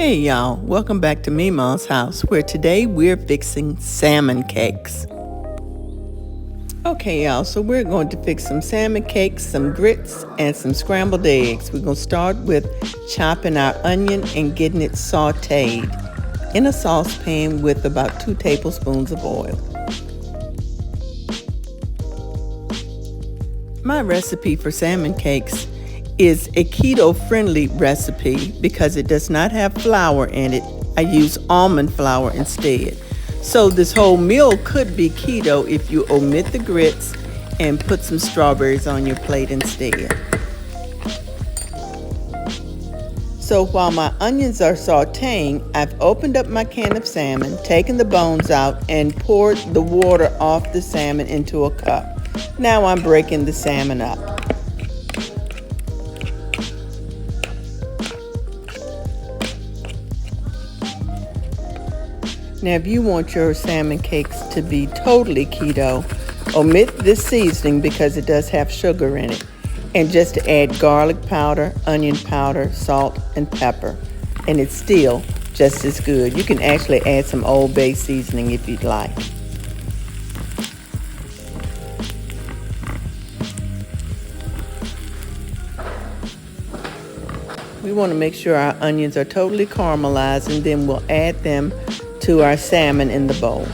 Hey y'all, welcome back to Memaw's house, where today we're fixing salmon cakes. Okay y'all, so we're going to fix some salmon cakes, some grits, and some scrambled eggs. We're going to start with chopping our onion and getting it sauteed in a saucepan with about 2 tablespoons of oil. My recipe for salmon cakes is a keto-friendly recipe because it does not have flour in it. I use almond flour instead. So this whole meal could be keto if you omit the grits and put some strawberries on your plate instead. So while my onions are sauteing, I've opened up my can of salmon, taken the bones out, and poured the water off the salmon into a cup. Now I'm breaking the salmon up. Now, if you want your salmon cakes to be totally keto, omit this seasoning because it does have sugar in it, and just add garlic powder, onion powder, salt, and pepper, and it's still just as good. You can actually add some Old Bay seasoning if you'd like. We want to make sure our onions are totally caramelized, and then we'll add them to our salmon in the bowl.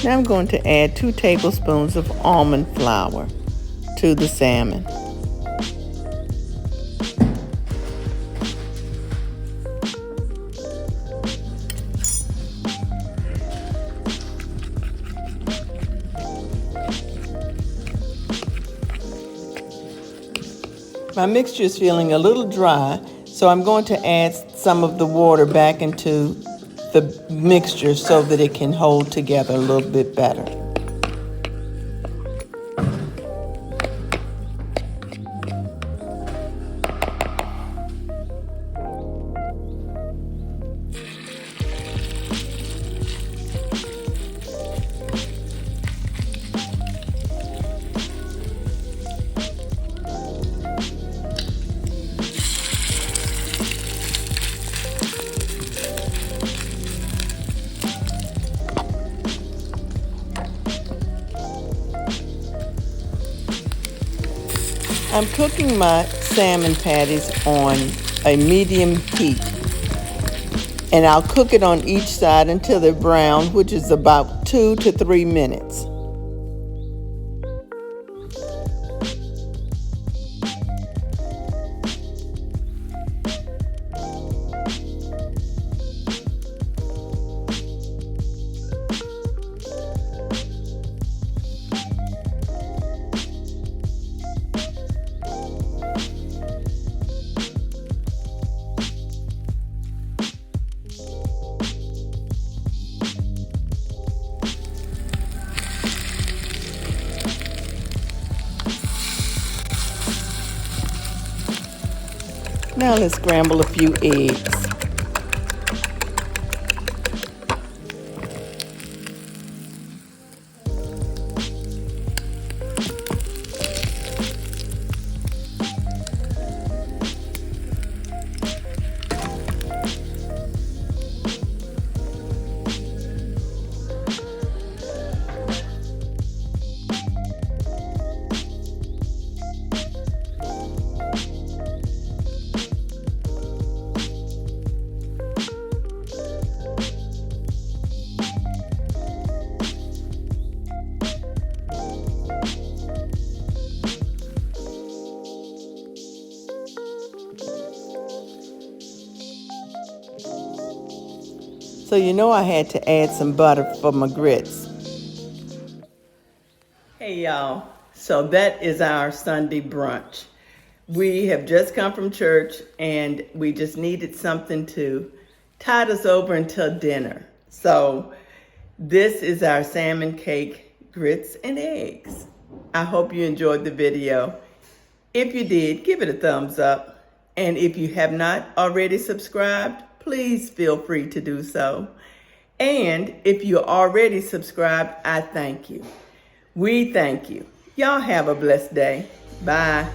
Now I'm going to add 2 tablespoons of almond flour to the salmon. My mixture is feeling a little dry, so I'm going to add some of the water back into the mixture so that it can hold together a little bit better. I'm cooking my salmon patties on a medium heat, and I'll cook it on each side until they're brown, which is about 2 to 3 minutes. Now let's scramble a few eggs. So you know I had to add some butter for my grits. Hey y'all, so that is our Sunday brunch. We have just come from church and we just needed something to tide us over until dinner. So this is our salmon cake, grits, and eggs. I hope you enjoyed the video. If you did, give it a thumbs up. And if you have not already subscribed, please feel free to do so. And if you're already subscribed, I thank you. We thank you. Y'all have a blessed day. Bye.